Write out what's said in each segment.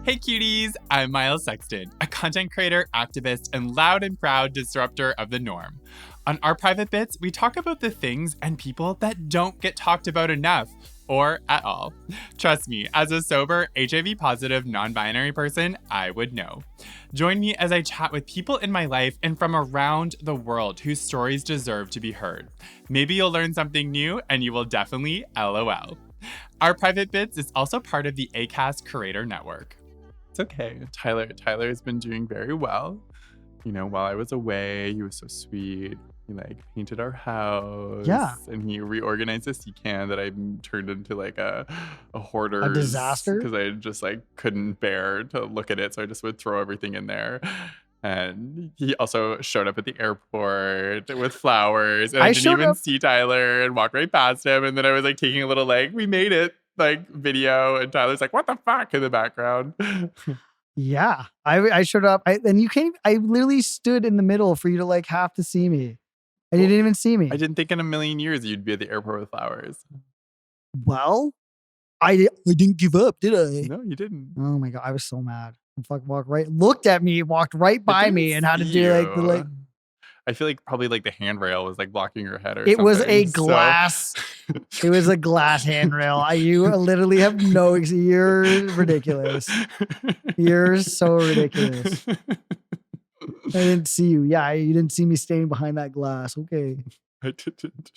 Hey cuties, I'm Miles Sexton, a content creator, activist, and loud and proud disruptor of the norm. On Our Private Bits, we talk about the things and people that don't get talked about enough, or at all. Trust me, as a sober, HIV positive, non-binary person, I would know. Join me as I chat with people in my life and from around the world whose stories deserve to be heard. Maybe you'll learn something new and you will definitely LOL. Our Private Bits is also part of the ACAST Curator Network. It's okay. Tyler's been doing very well. You know, while I was away, he was so sweet. He painted our house. Yeah. And he reorganized a sea can that I turned into a hoarder. A disaster? Because I just couldn't bear to look at it. So I just would throw everything in there. And he also showed up at the airport with flowers. And I didn't even see Tyler and walked right past him. And then I was taking a little we made it video. And Tyler's what the fuck in the background. Yeah, I showed up. And you can't. I literally stood in the middle for you to have to see me, and you didn't even see me. I didn't think in a million years you'd be at the airport with flowers. Well, I didn't give up, did I? No, you didn't. Oh my god, I was so mad. Looked at me, walked right by me, and had to do I feel probably the handrail was blocking your head or something. It was a glass. It was a glass handrail. You literally have no. You're ridiculous. You're so ridiculous. I didn't see you. Yeah, you didn't see me standing behind that glass. Okay. I didn't.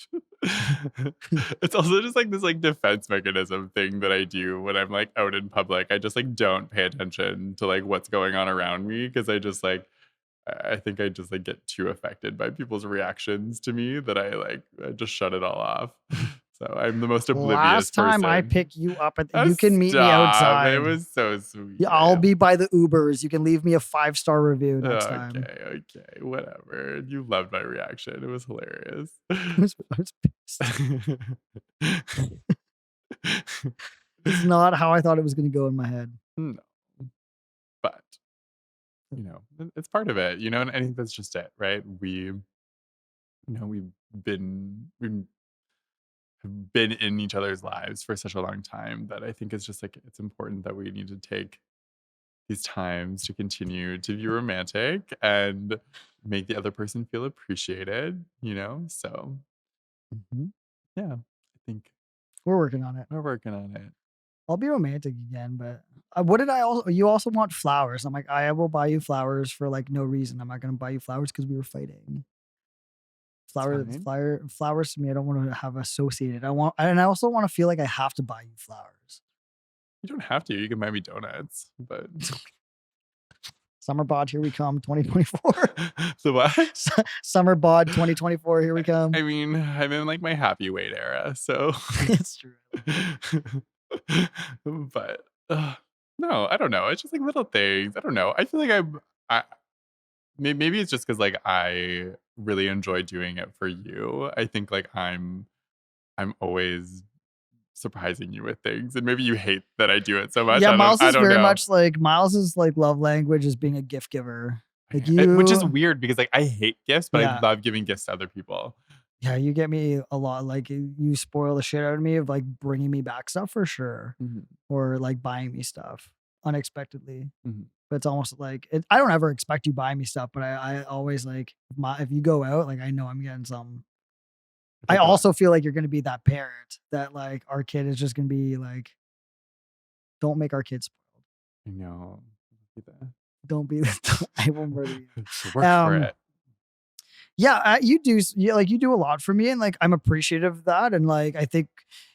It's also just this defense mechanism thing that I do when I'm out in public. I just don't pay attention to what's going on around me because I just I think I just get too affected by people's reactions to me that I just shut it all off. So I'm the most oblivious Last time person. I pick you up you can meet me outside. It was so sweet. Yeah, I'll be by the Ubers. You can leave me a 5-star review next time. Okay, whatever. You loved my reaction. It was hilarious. I was pissed. It's not how I thought it was going to go in my head. No, but it's part of it. And I think that's just it, right? We've been in each other's lives for such a long time that I think it's just it's important that we need to take these times to continue to be romantic and make the other person feel appreciated, So yeah, I think we're working on it. We're working on it. I'll be romantic again, but what did you also want flowers? I'm I will buy you flowers for no reason. I'm not going to buy you flowers because we were fighting. Flowers to me, I don't want to have associated. I also want to feel I have to buy you flowers. You don't have to. You can buy me donuts, but Summer bod, here we come, 2024. So what? Summer bod, 2024, here we come. I mean, I'm in my happy weight era, so it's true. But no, I don't know. It's just little things. I don't know. I feel maybe it's just because I really enjoy doing it for you. I think I'm always surprising you with things, and maybe you hate that I do it so much. Yeah, Miles is very much Miles's love language is being a gift giver. Which is weird because I hate gifts, but I love giving gifts to other people. Yeah, you get me a lot. You spoil the shit out of me of bringing me back stuff for sure, or buying me stuff unexpectedly. But it's almost I don't ever expect you buying me stuff, but I always if you go out, I know I'm getting something. I also feel you're going to be that parent that our kid is just going to be don't make our kids spoiled. I know. Don't be. I will murder you. Work for it. Yeah, you do. You do a lot for me, and I'm appreciative of that. And I think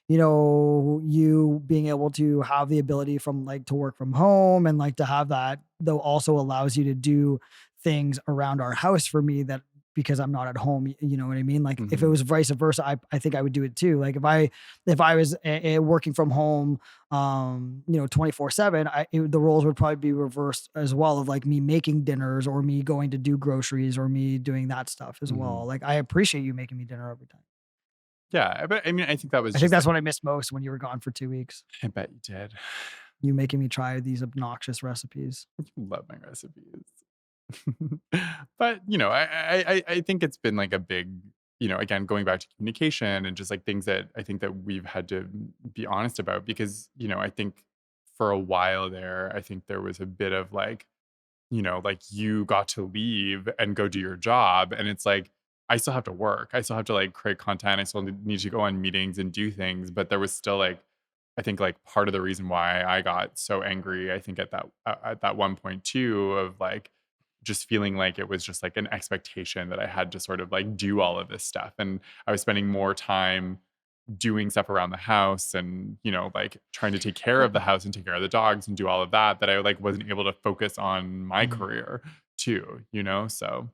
you being able to have the ability from to work from home and to have that though also allows you to do things around our house for me that because I'm not at home, you know what I mean? If it was vice versa, I think I would do it too. If I was working from home, 24/7, the roles would probably be reversed as well of me making dinners or me going to do groceries or me doing that stuff as well. I appreciate you making me dinner every time. Yeah, but I mean, I think that was. I think that's what I missed most when you were gone for 2 weeks. I bet you did. You making me try these obnoxious recipes. You love my recipes. But I think it's been a big, again, going back to communication and just things that I think that we've had to be honest about because I think for a while there, I think there was a bit of like, like you got to leave and go do your job. And it's like, I still have to work. I still have to like create content. I still need to go on meetings and do things. But there was still like, I think like part of the reason why I got so angry, I think at that one point too, of like just feeling like it was just like an expectation that I had to sort of like do all of this stuff. And I was spending more time doing stuff around the house and, like trying to take care of the house and take care of the dogs and do all of that, that I like wasn't able to focus on my career too, So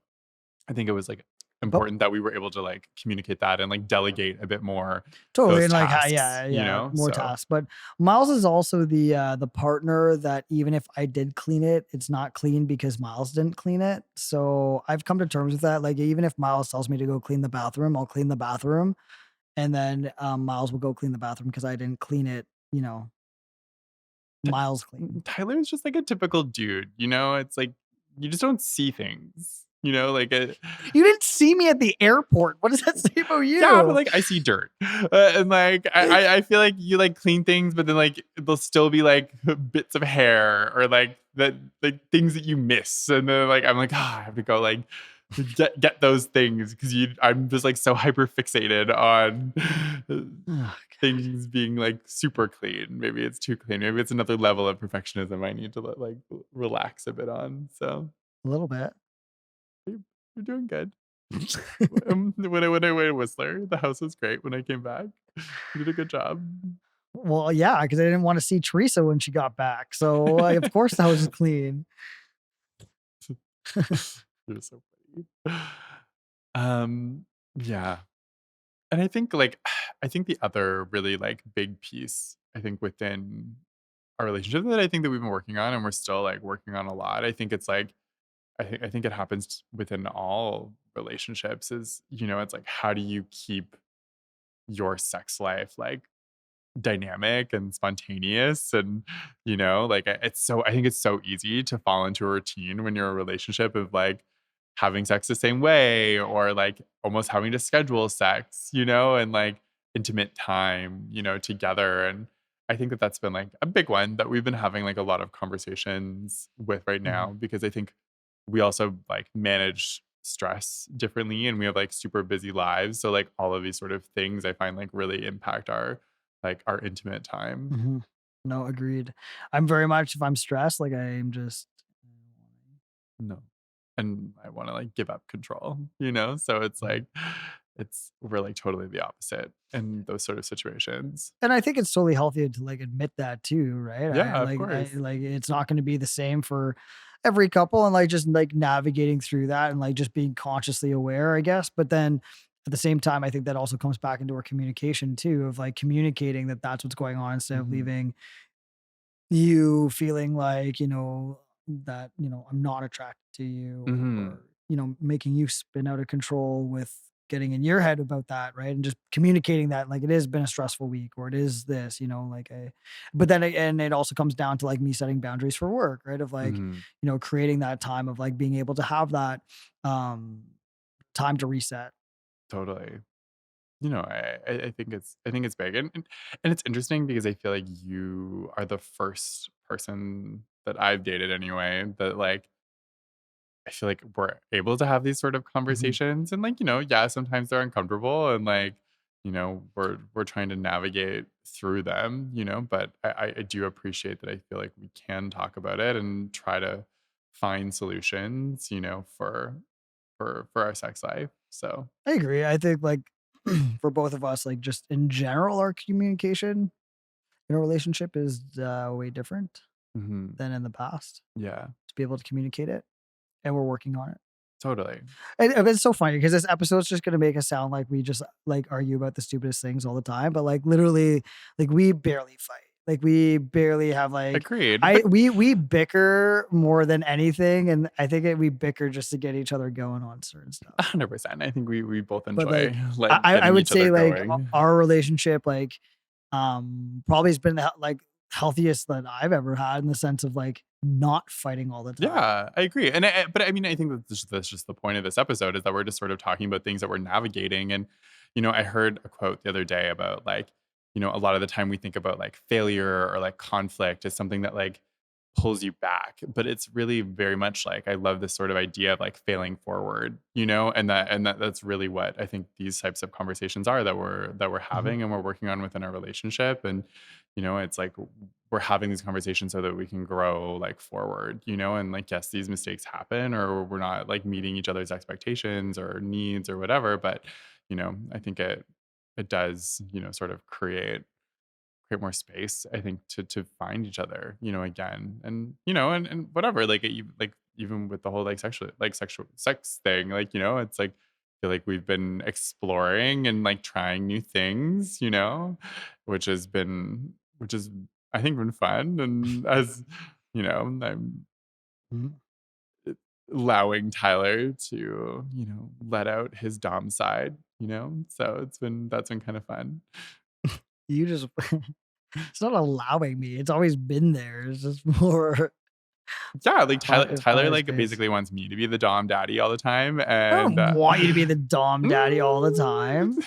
I think it was like But important that we were able to like communicate that and like delegate a bit more totally, those and like tasks, more So tasks. But Miles is also the partner that even if I did clean it, it's not clean because Miles didn't clean it. So I've come to terms with that. Like even if Miles tells me to go clean the bathroom, I'll clean the bathroom, and then Miles will go clean the bathroom because I didn't clean it. Miles clean. Tyler is just like a typical dude, It's like you just don't see things, like You didn't see me at the airport. What does that say about you? yeah, but like I see dirt, and like I feel like you like clean things, but then like there'll still be like bits of hair or like that like things that you miss, and then like I'm like I have to go like get those things because I'm just like so hyper fixated on things being like super clean. Maybe it's too clean. Maybe it's another level of perfectionism I need to like relax a bit on. So A little bit. you're doing good. When I went to Whistler, the house was great when I came back. You did a good job. Well, yeah, because I didn't want to see Teresa when she got back. So of course the house is clean. You're so funny. Yeah. And I think like I think the other really like big piece, I think within our relationship that I think that we've been working on and we're still like working on a lot. I think it's like I think it happens within all relationships is, it's like how do you keep your sex life like dynamic and spontaneous and like I think it's so easy to fall into a routine when you're in a relationship of like having sex the same way or like almost having to schedule sex and like intimate time together. And I think that that's been like a big one that we've been having like a lot of conversations with right now because I think we also like manage stress differently and we have like super busy lives, so like all of these sort of things I find like really impact our intimate time. No, agreed. I'm very much if I'm stressed, like I'm just No. And I want to like give up control, So it's like we're like totally the opposite in those sort of situations. and I think it's totally healthy to like admit that too, right? Yeah, of course. Like it's not going to be the same for every couple and like just like navigating through that and like just being consciously aware, I guess. But then at the same time, I think that also comes back into our communication too, of like communicating that that's what's going on instead of leaving you feeling like, that, I'm not attracted to you or, making you spin out of control with getting in your head about that. Right. And just communicating that like it has been a stressful week or it is this, but then, and it also comes down to like me setting boundaries for work, right. Of like, creating that time of like being able to have that, time to reset. Totally. I think it's big, and it's interesting because I feel like you are the first person that I've dated anyway that like I feel like we're able to have these sort of Mhm. conversations, and like yeah, sometimes they're uncomfortable, and like we're trying to navigate through them, But I do appreciate that I feel like we can talk about it and try to find solutions, for our sex life. So. I agree. I think like for both of us, like just in general, our communication in a relationship is way different Mhm. than in the past Yeah, to be able to communicate it. And we're working on it. totally. And it's so funny because this episode's just gonna make us sound like we just like argue about the stupidest things all the time. But like literally, like we barely fight. Like we barely have like Agreed, I but we bicker more than anything. And I think we bicker just to get each other going on certain stuff. 100%. I think we both But enjoy like like I getting would each other say like going. our relationship like probably has been the like healthiest that I've ever had in the sense of like not fighting all the time. Yeah, I agree. But I mean, I think that's just the point of this episode is that we're just sort of talking about things that we're navigating. And, I heard a quote the other day about like, a lot of the time we think about like failure or like conflict as something that like pulls you back, but it's really very much like I love this sort of idea of like failing forward, that's really what I think these types of conversations are that we're having and we're working on within our relationship. And it's like we're having these conversations so that we can grow like forward, and like yes, these mistakes happen or we're not like meeting each other's expectations or needs or whatever, but I think it does sort of create more space, I think, to find each other, again. And and whatever, like even with the whole like sexual sex thing, like it's like I feel like we've been exploring and like trying new things, which has been which is I think been fun. And as I'm Mhm. allowing Tyler to let out his dom side, so that's been kind of fun. You just it's not allowing me. It's always been there. It's just more Yeah, like Tyler fire like space. basically wants me to be the dom daddy all the time, I and don't want you to be the dom daddy all the time.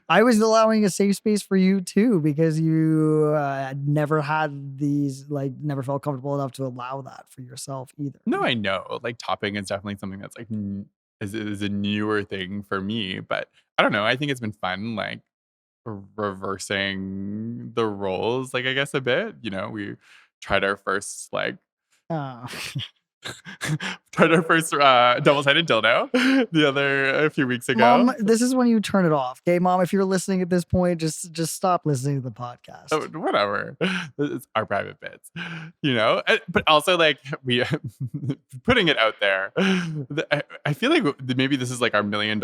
I was allowing a safe space for you too because you never had these, like, never felt comfortable enough to allow that for yourself either. no, I know like topping is definitely something that's like is a newer thing for me, but I don't know. I think it's been fun like reversing the roles, like I guess a bit. We tried our first like Oh. tried our first double-sided dildo a few weeks Mom, ago. this is when you turn it off. Okay, Mom, if you're listening at this point, just stop listening to the Oh, podcast. whatever. It's our private bits, But also, like we putting it out there. I feel like maybe this is like our $1 million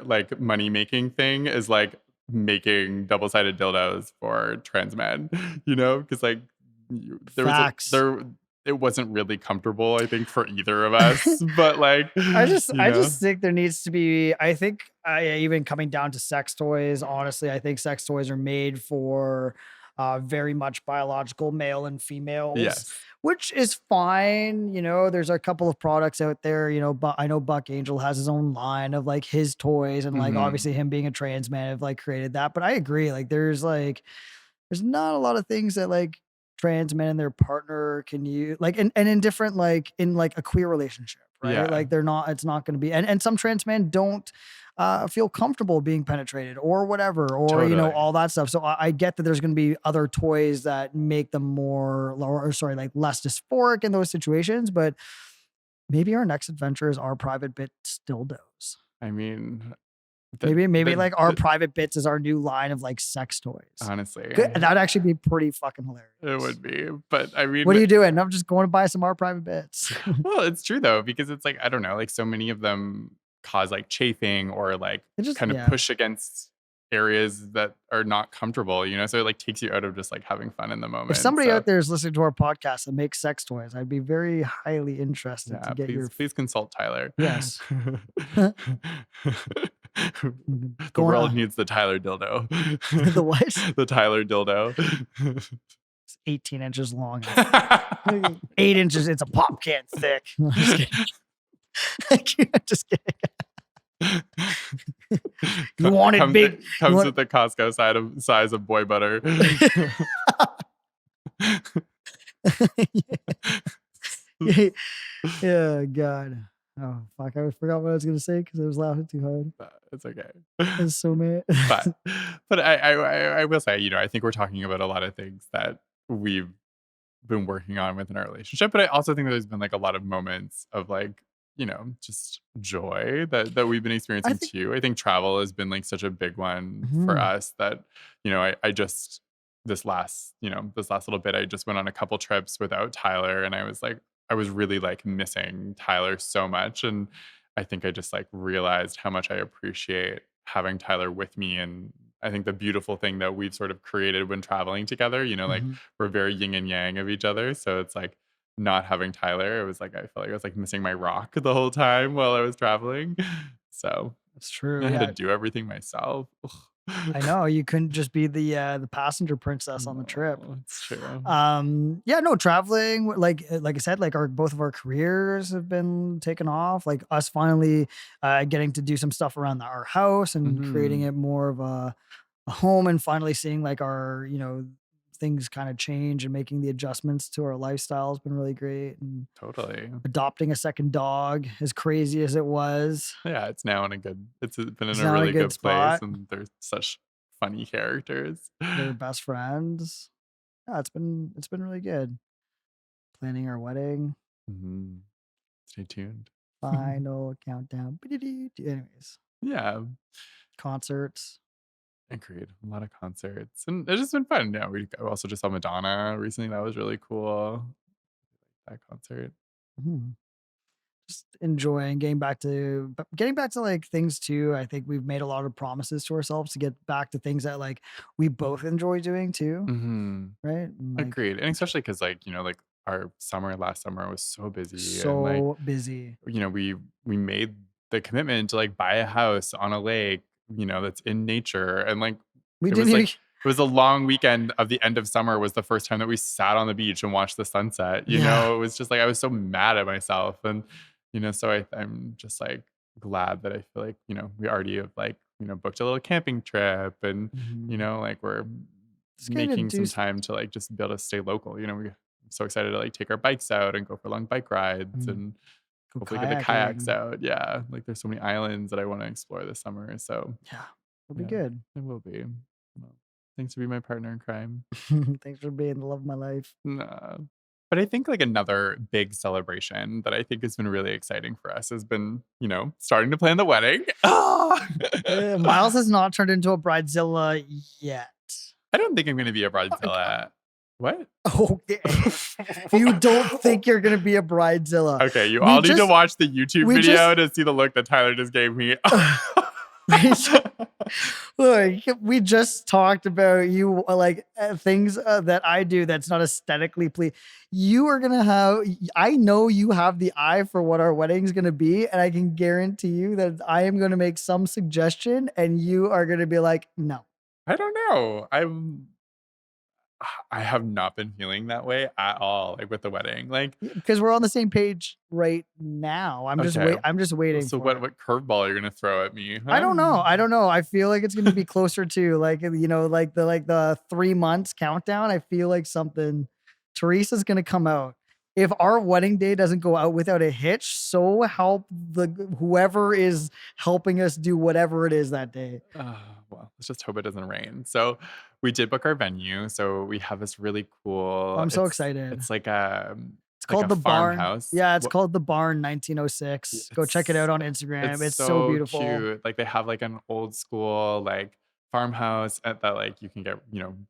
like money making thing is like making double-sided dildos for trans men. Because like there was Facts. there it wasn't really comfortable, I think, for either of us. But like I just think there needs to be, I think even coming down to sex toys, honestly, I think sex toys are made for very much biological male and females, yes. which is fine. There's a couple of products out there, but I know Buck Angel has his own line of like his toys, and like Mhm. obviously him being a trans man have like created that. But I agree, there's not a lot of things that like trans men and their partner can use, like, and in different, like in like a queer relationship, right? Yeah, Like it's not going to be, and some trans men don't feel comfortable being penetrated or whatever, or totally. all that stuff. So I get that there's going to be other toys that make them more lower, or sorry, like less dysphoric in those situations. But maybe our next adventure is our private bit dildos. I mean, Maybe like our the private bits is our new line of like sex toys. honestly, Good. That'd actually be pretty fucking it hilarious. would be. But I What mean, are you doing? I'm just going to buy some our private bits. well, it's true though, because it's like, I don't know, like so many of them cause like chafing or like It just, kind of yeah. push against areas that are not comfortable, so it like takes you out of just like having fun in the If moment. somebody So out there is listening to our podcast and makes sex toys, I'd be very highly interested yeah, to get your. please consult Tyler. Yes. The Going world on. needs the Tyler dildo. The what? The Tyler dildo. It's 18 inches long. 8 inches. It's a pop can thick. No, I'm just kidding. I'm just kidding. You wanted big. Comes with the Costco size of boy butter. Yeah, God. Oh, fuck. I forgot what I was going to say because I was laughing too hard. It's okay. I was so mad. but I will say, I think we're talking about a lot of things that we've been working on within our relationship. But I also think that there's been like a lot of moments of like, just joy that we've been experiencing too. I think travel has been like such a big one for us that, I just this last little bit, I just went on a couple trips without Tyler, and I was really like missing Tyler so much. And I think I just like realized how much I appreciate having Tyler with me. And I think the beautiful thing that we've sort of created when traveling together, like we're very yin and yang of each other. So it's like not having Tyler, it was like I felt like I was like missing my rock the whole time while I was traveling. So It's true. I had Yeah. to do everything myself. I know you couldn't just be the passenger princess on the trip. It's true. Yeah, no, traveling, like I said, like both of our careers have been taken off. Like us finally getting to do some stuff around our house and creating it more of a home and finally seeing like our, things kind of change and making the adjustments to our lifestyle has been really great. And Totally. adopting a second dog, as crazy as it was, Yeah, it's been in is a now in a really good good place, spot. and there's such funny characters. They're best friends. Yeah, it's been really good. Planning our wedding, Mhm. Stay tuned. final countdown. Anyways, Yeah, concerts. agreed. A lot of concerts, and it's just been fun. Yeah, we also just saw Madonna recently. That was really cool. That concert. Mhm. Just enjoying getting back to like things too. I think we've made a lot of promises to ourselves to get back to things that like we both enjoy doing too, Mhm. right? And like Agreed, and especially because, like, like, our last summer was so busy, and, like, so busy. we made the commitment to, like, buy a house on a lake, that's in nature, and, like, We it didn't was, even like it was a long weekend of the end of summer was the first time that we sat on the beach and watched the sunset, yeah. It was just, like, I was so mad at myself, and, so I'm just, like, glad that I feel like, we already have, like, booked a little camping trip and, Mhm. like, we're Just gonna making do some time to, like, just be able to stay local, I'm so excited to, like, take our bikes out and go for long bike rides and go hopefully get the kayaks kayaking. out. Yeah, like, there's so many islands that I wanna explore this summer, so, Yeah, it'll be yeah, good. it will be. Well, thanks for being my partner in crime. Thanks for being the love of my life. Nah. But I think, like, another big celebration that I think has been really exciting for us has been, starting to plan the wedding. Ah! Miles has not turned into a bridezilla yet. I don't think I'm gonna be a Uh, bridezilla. What? Okay. You don't think you're gonna be a bridezilla. Okay, you We all need to just watch the YouTube we just video to see the look that Tyler just gave me. we just look, we just talked about you like things that I do that's not aesthetically pleasing. You are gonna have. I know you have the eye for what our wedding's gonna be, and I can guarantee you that I am gonna make some suggestion, and you are gonna be like, no. I don't know. I have not been feeling that way at all, like, with the wedding. Like, Because we're on the same page right now. I'm just okay, wait. I'm just waiting so for what it. what curveball are you gonna throw at me, I huh? don't know. I don't know. I feel like it's gonna be closer to like like the 3 months countdown. I feel like something. Teresa's gonna come out. If our wedding day doesn't go out without a hitch, so help the whoever is helping us do whatever it is that day. Well, let's just hope it doesn't rain. So, we did book our venue, so we have this really Oh, cool I'm so excited. it's like a It's like a called the Barn. farmhouse. Yeah, it's called the Barn 1906. Go check it It's out on Instagram. it's It's so so beautiful. cute. Like, they have, like, an old school, like, farmhouse at that, like, you can get,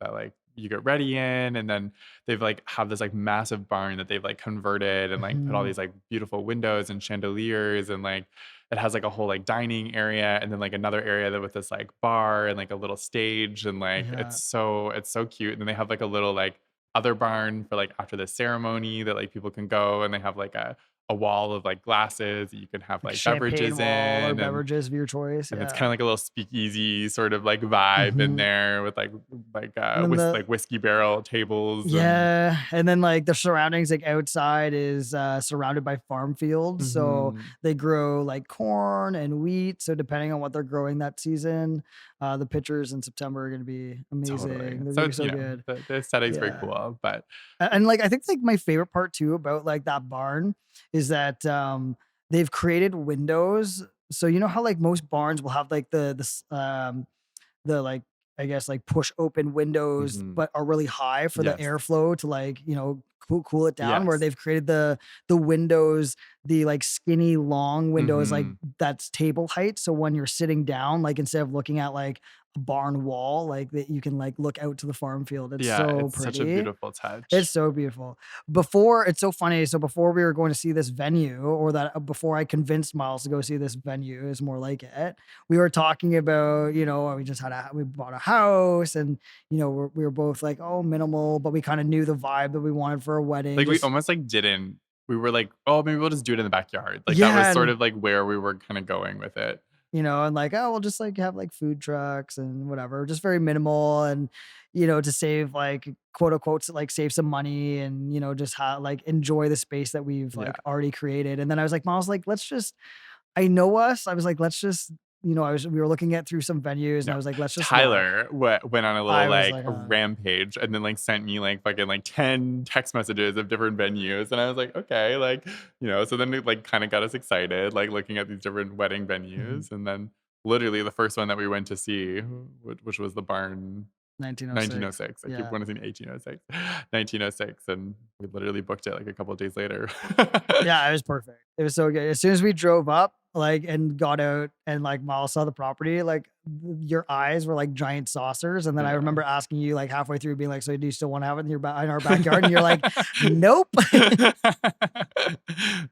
that, like, you get ready in, and then they've, like, have this, like, massive barn that they've, like, converted and, like, put all Mhm. these, like, beautiful windows and chandeliers, and, like, it has, like, a whole, like, dining area and then, like, another area that with this, like, bar and, like, a little stage, and, like, Yeah. it's so cute, and then they have, like, a little, like, other barn for, like, after the ceremony that, like, people can go, and they have, like, a wall of, like, glasses that you can have, Like like, champagne beverages wall or in, beverages of your choice. and it's Yeah. kinda like a little speakeasy sort of, like, vibe in Mhm. there with, And then the whiskey barrel tables and Yeah, and then, like, the surroundings, like, outside is, surrounded by farm fields, so Mhm. they grow, like, corn and wheat, so depending on what they're growing that season, the pictures in September are gonna be Totally. amazing. They're gonna So, be so good. the aesthetic's very Yeah. cool, but And, like, I think, like, my favorite part too about, like, that barn is that, they've created windows. So, you know how, like, most barns will have, like, the like I guess like push open windows, Mhm. but are really high for the Yes. airflow to like cool it down. Where Yes. they've created the windows, the like skinny long windows like Mhm. that's table height. So when you're sitting down, like instead of looking at like a barn wall, like that you can like look out to the farm field. It's Yeah, so it's such a pretty. beautiful It's touch. so beautiful. Before it's so funny. So before we were going to see this venue, or that before I convinced Miles to go see this venue, is more like it. We were talking about, we bought a house, and we were both like, oh, minimal, but we kind of knew the vibe that we wanted for a wedding. Like, we Just almost, like, didn't we were like, "Oh, maybe we'll just do it in the backyard." Like, that was yeah, sort and of, like, where we were kinda going with it. and like, oh, we'll just like have like food trucks and whatever, just very minimal, and to save like quote unquote like save some money, and just like enjoy the space that we've Yeah. like already created. And then I was like, Miles, like, let's just I know us. I was like, let's just we were looking at through some venues and No. I was like, let's just Tyler went on a little I was like like, rampage and then like sent me like fucking like 10 text messages of different venues. And I was like, okay, like, so then it like kind of got us excited, like looking at these different wedding venues. And then literally the first one that we went to see, which was the Barn 1906. I keep Yeah. wanting to say 1806. 1906. And we literally booked it like a couple of days later. Yeah, it was perfect. It was so good. As soon as we drove up, like, and got out and like Miles saw the property, like your eyes were like giant saucers. And then I Yeah. remember asking you like halfway through being like, so do you still want to have it in in our backyard? And you're like, nope.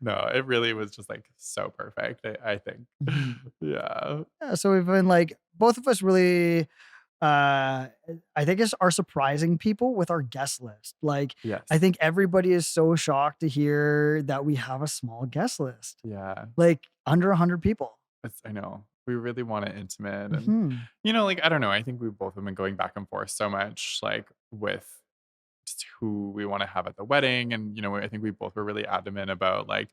No, it really was just like so perfect, I think. Yeah. Yeah, so we've been like, both of us really, I think are surprising people with our guest list. Like, Yes. I think everybody is so shocked to hear that we have a small guest list, Yeah. like under 100 people. I know. We really want it intimate. And, Mhm. like, I don't know. I think we both have been going back and forth so much, like, with just who we want to have at the wedding. And, I think we both were really adamant about, like,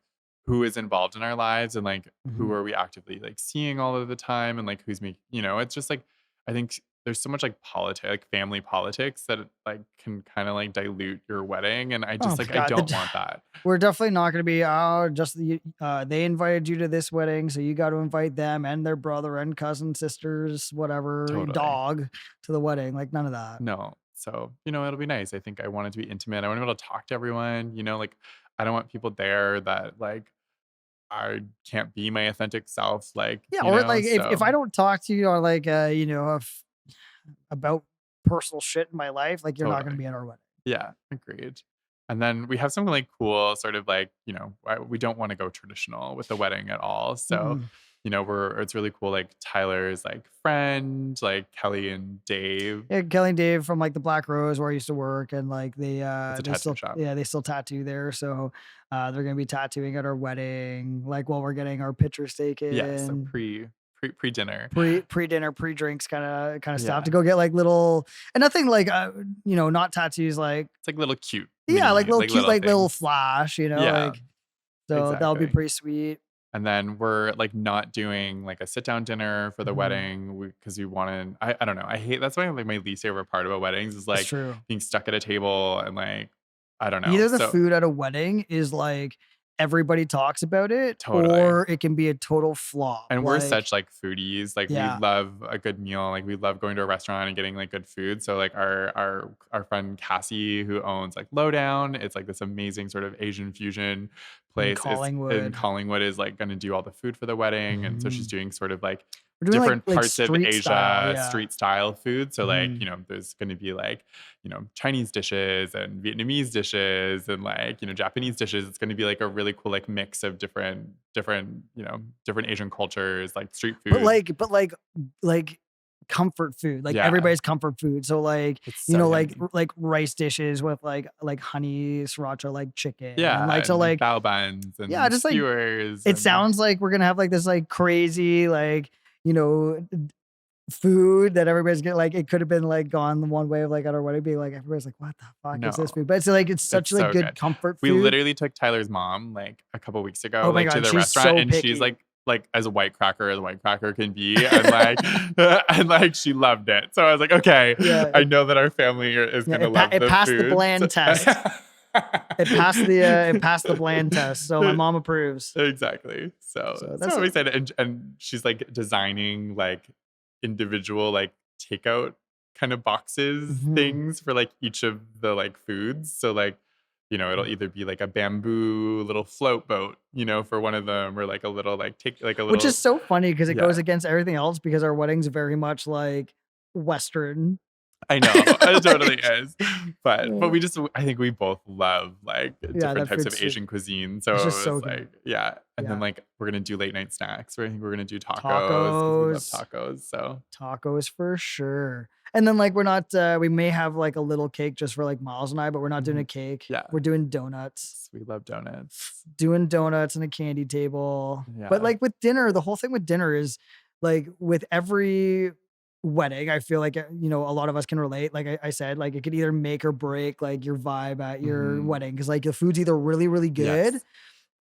who is involved in our lives and, like, who Mhm. are we actively, like, seeing all of the time and, like, who's making, it's just, like, I think there's so much, like, like, family politics that, like, can kind of, like, dilute your wedding. And I Oh just, my like, I God, don't want that. We're definitely not going to be, they invited you to this wedding, so you got to invite them and their brother and cousin, sisters, whatever, Totally. dog to the wedding. Like, none of that. No. So, it'll be nice. I think I want it to be intimate. I want to be able to talk to everyone, like, I don't want people there that, like, I can't be my authentic self, like, Yeah, or like if I so don't talk to you on like about personal shit in my life, like you're not going to totally. be at our wedding. Yeah, agreed. And then we have some like cool sort of like, we don't want to go traditional with the wedding at all. So, Mhm. it's really cool. Like Tyler's like friend, like Kelly and Dave. Yeah, Kelly and Dave from like the Black Rose where I used to work, and like It's a they tattoo still shop. they still tattoo there. So they're gonna be tattooing at our wedding, like while we're getting our pictures taken. Yeah, so pre dinner. Pre dinner, pre drinks kind of stuff Yeah. to go get like little, and nothing like not tattoos like It's like little cute. yeah, like little cute, like little things. flash, Yeah, like so that'll be exactly. pretty sweet. And then we're like not doing like a sit down dinner for the Mhm. wedding because we wanted, I don't know. I hate, that's why like my least favorite part about weddings is That's like true. being stuck at a table and like, I don't know. Either the So food at a wedding is like everybody talks about it, totally. or it can be a total flop. And we're Like, such like foodies. Like yeah. we love a good meal. Like we love going to a restaurant and getting like good food. So like our friend Cassie, who owns like Lowdown, it's like this amazing sort of Asian fusion place in Collingwood is like going to do all the food for the wedding. And so she's doing sort of like We're doing different like parts of street Asia, style, yeah. street style food. So like, Mhm. there's going to be like, Chinese dishes and Vietnamese dishes and like, Japanese dishes. It's going to be like a really cool like mix of different, different Asian cultures, like street food. But like comfort food, like Yeah. everybody's comfort food. So like, It's so yummy. like rice dishes with like honey sriracha, like chicken. Yeah, And like, so and like, bao buns and yeah, just like, skewers. it sounds like we're gonna have like this like crazy like food that everybody's getting. Like it could have been like gone the one way of like at our wedding being like everybody's like, what the fuck is this No. food? But it's like it's such It's like so good good. comfort We food. literally took Tyler's mom like a couple weeks ago, Oh my like to God, the she's restaurant, so and she's picky. like as a white cracker as a white cracker can be, and like and like she loved it. So I was like, okay, Yeah. I know that our family is Yeah, gonna love it the passed the food. bland test. It passed the bland test. So my mom approves. Exactly. So that's I'm excited. And she's like designing like individual like takeout kind of boxes Mhm. things for like each of the like foods. So like, it'll either be like a bamboo little float boat, for one of them, or like a little like take like a little, Which is so funny because it Yeah. goes against everything else because our wedding's very much like Western. I know it totally is, but Yeah. we just, I think we both love like different that types of food's Asian cuisine. So it's it just was so good. like, yeah. And then Yeah. like we're gonna do late night snacks. I think we're gonna do tacos. 'Cause we love tacos. So Tacos for sure. And then like we're not we may have like a little cake just for like Miles and I, but we're not doing a cake. Yeah. We're doing donuts. we love donuts. Doing donuts and a candy table. Yeah. But like with dinner, the whole thing with dinner is like with every wedding, I feel like a lot of us can relate. Like I said, like it could either make or break like your vibe at your Mhm. wedding because like the food's either really really good Yes.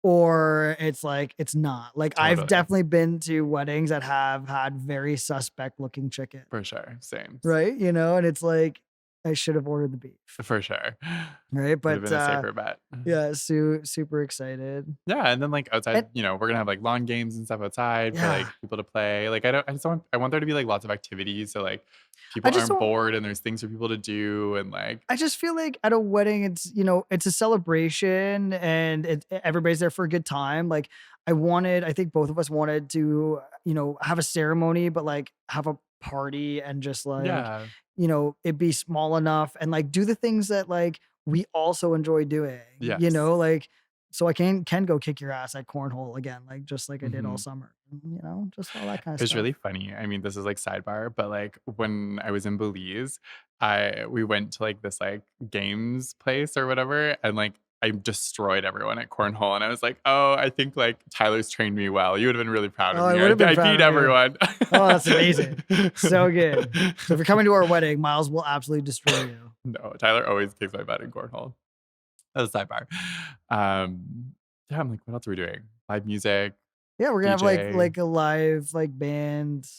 or it's like it's not. Like I've Totally. definitely been to weddings that have had very suspect looking chicken. For sure. Same. Right? You know, and it's like I should have ordered the beef. For sure. Right? Would have But been a safer bet. yeah, super excited. Yeah, and then like outside, And we're gonna have like lawn games and stuff outside for like yeah, people to play. Like I want there to be like lots of activities so like I people just aren't don't bored and there's things for people to do and like I just feel like at a wedding, it's it's a celebration and everybody's there for a good time. Like I think both of us wanted to, have a ceremony, but like have a party and just like, yeah, it be small enough and like do the things that like we also enjoy doing, yes. like so I can go kick your ass at cornhole again, like just like I did all Mhm. summer, just all that kind of It's stuff. really funny. I mean, this is like sidebar, but like when I was in Belize, we went to like this like games place or whatever, and like I destroyed everyone at cornhole, and I was like, "Oh, I think like Tyler's trained me well. You would have been really proud Oh, of I me. would have been I proud beat of you. everyone." Oh, that's amazing. So good. So if you're coming to our wedding, Miles will absolutely destroy you. No, Tyler always kicks my butt in cornhole. That's a sidebar. Yeah, I'm like, what else are we doing? Live music, Yeah, we're gonna have DJ, like a live like band,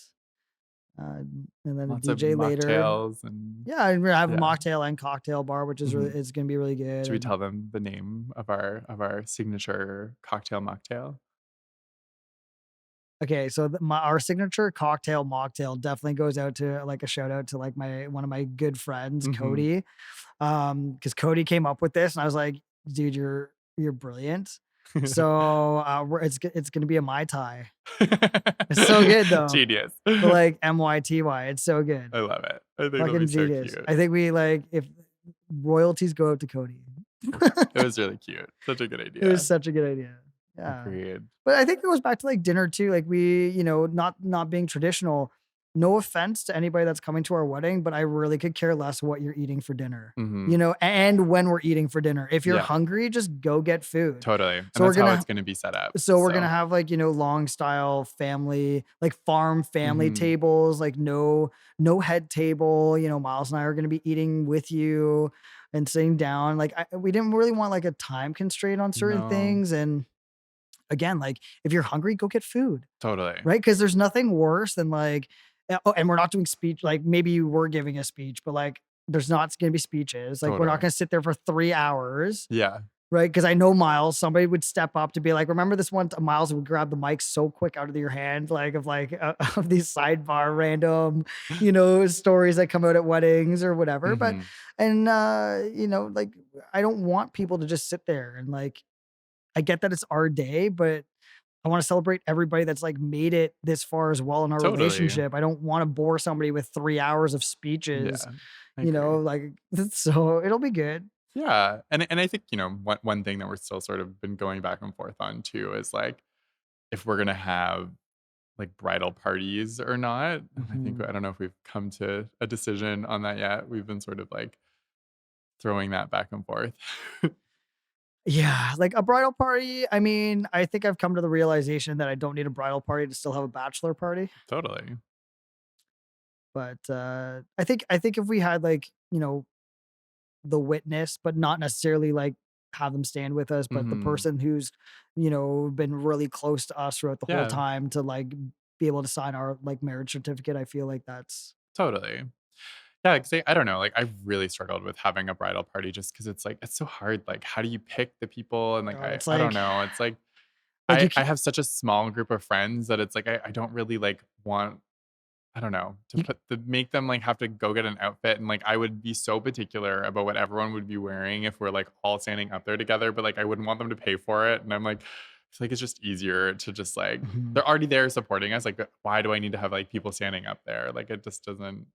and then a lots of DJ later. mocktails, and Yeah, and we're gonna have a yeah. mocktail and cocktail bar, which is really Mhm. it's gonna be really good. Should we And tell them the name of our signature cocktail mocktail? okay, so our signature cocktail mocktail definitely goes out to like a shout out to like my one of my good friends, Mhm. Cody, because Cody came up with this, and I was like, dude, you're brilliant. So it's gonna be a Mai Tai. It's so good though. Genius. But like MYTY, it's so good. I love it. I think it'll be Fucking so genius. cute. I think we like if royalties go out to Cody. It was really cute. Such a good It was idea. such a good idea. Yeah. Agreed. But I think it goes back to like dinner too. Like we, not being traditional. No offense to anybody that's coming to our wedding, but I really could care less what you're eating for dinner. Mhm. And when we're eating for dinner. If you're Yeah, hungry, just go get food. totally. And So we're that's how gonna it's gonna be set up. so we're gonna So, have like, long style family, like farm family mhm. tables, like no head table. Miles and I are gonna be eating with you and sitting down. Like we didn't really want like a time constraint on certain No, things. And again, like if you're hungry, go get food, totally. right? Because there's nothing worse than like, oh, and we're not doing speech. Like maybe you were giving a speech, but like there's not gonna be speeches. Like we're not Totally. gonna sit there for 3 hours. Yeah. Right, because I know Miles, somebody would step up to be like, "Remember this one Miles would grab the mic so quick out of your hand, like, of these sidebar random, stories that come out at weddings or whatever." But Mhm. and, like, I don't want people to just sit there and, like I get that it's our day, but I wanna celebrate everybody that's, like, made it this far as well in our Totally. relationship. I don't wanna bore somebody with 3 hours of Yeah. speeches, I agree. like, so it'll be good. Yeah, and I think, one thing that we're still sort of been going back and forth on too is, like, if we're gonna have, like, bridal parties or not, and Mhm. I don't know if we've come to a decision on that yet. We've been sort of, like, throwing that back and forth. Yeah, like a bridal party, I mean, I think I've come to the realization that I don't need a bridal party to still have a bachelor party, Totally. but, I think if we had, like, the witness, but not necessarily, like, have them stand with us, but the Mhm. person who's, been really close to us throughout the whole Yeah, time to, like, be able to sign our, like, marriage certificate, I feel like that's totally. Yeah, 'cause I don't know, like, I've really struggled with having a bridal party just because it's, like, it's so hard, like, how do you pick the people? And, like, it's I don't like know, it's, like, you I can't have such a small group of friends that it's, like, I don't really, like, want I don't know, you to make them, like, have to go get an outfit, and, like, I would be so particular about what everyone would be wearing if we're, like, all standing up there together, but, like, I wouldn't want them to pay for it, and I'm like, I feel like it's just easier to just, like Mhm, they're already there supporting us, like, why do I need to have, like, people standing up there? Like, it just doesn't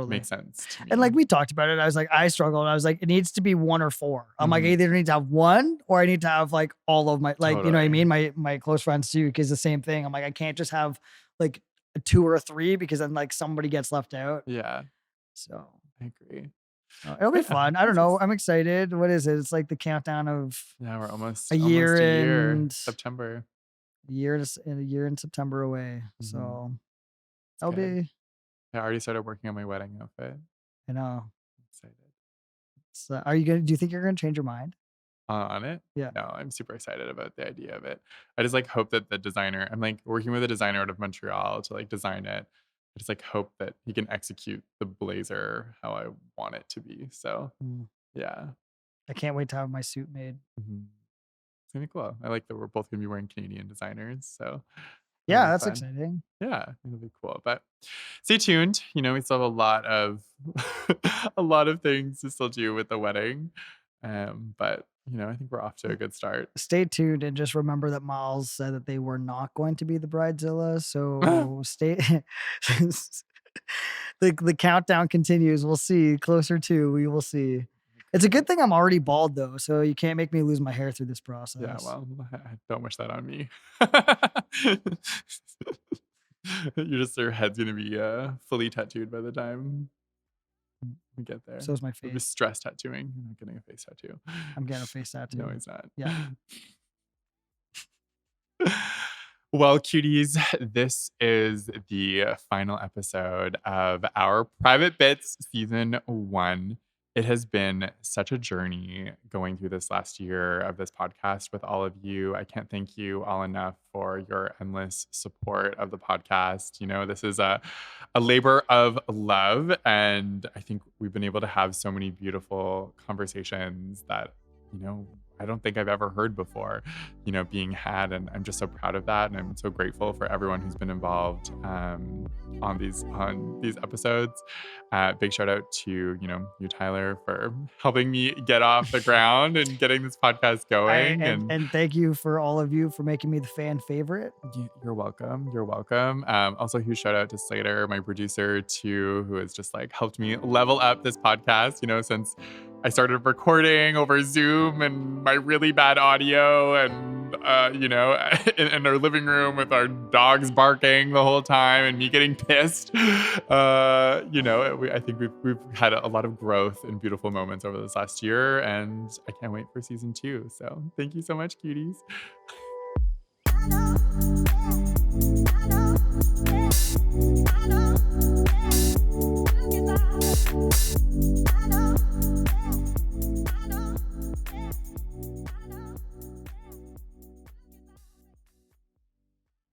make totally. sense to And, me. like, we talked about it, I was like, I struggled, I was like, "It needs to be 1 or 4." I'm like, "I Mhm. either need to have 1 or I need to have, like, all of my" like, you know what I Totally. mean? My close friends too, because the same thing. I'm like, "I can't just have, like, a 2 or a 3 because then, like, somebody gets left out." Yeah, So, I agree. it'll be But yeah, fun. I don't it's know. just I'm excited. What is it? It's like the countdown of yeah, we're a year almost a year, and September. a year in September away. Mhm. So, It's that'll good. be I already started working on my wedding outfit. you know, Excited. are you gonna do you think you're gonna change your mind? on it. Yeah. No, I'm super excited about the idea of it. I just like hope that the designer, I'm like working with a designer out of Montreal to like design it. I just like hope that he can execute the blazer how I want it to be. So yeah. I can't wait to have my suit made. It's gonna be cool. I like that we're both gonna be wearing Canadian designers. So Yeah, it'll be that's fun. exciting. Yeah, it'll be cool. But stay tuned. You know, we still have a lot of a lot of things to still do with the wedding. But you know, I think we're off to a good start. Stay tuned and just remember that Miles said that they were not going to be the Bridezilla. So stay. The countdown continues. We'll see. Closer to, we will see. It's a good thing I'm already bald though, so you can't make me lose my hair through this process. Yeah, well, I don't wish that on me. Your head's gonna be fully tattooed by the time we get there. So is my It'll be face. stress tattooing. You're not getting a face tattoo. I'm getting a face tattoo. No, he's not. Yeah. Well, cuties, this is the final episode of our Private Bits Season 1. It has been such a journey going through this last year of this podcast with all of you. I can't thank you all enough for your endless support of the podcast. You know, this is a labor of love, and I think we've been able to have so many beautiful conversations that, you know, I don't think I've ever heard before, you know, being had. And I'm just so proud of that. And I'm so grateful for everyone who's been involved on these episodes. Big shout out to, you know, you, Tyler, for helping me get off the ground and getting this podcast going. And thank you for all of you for making me the fan favorite. You're welcome. You're welcome. Also, huge shout out to Slater, my producer, too, who has just like helped me level up this podcast, you know, since I started recording over Zoom and my really bad audio and, you know, in our living room with our dogs barking the whole time and me getting pissed. You know, I think we've had a lot of growth and beautiful moments over this last year, and I can't wait for season 2. So thank you so much, cuties.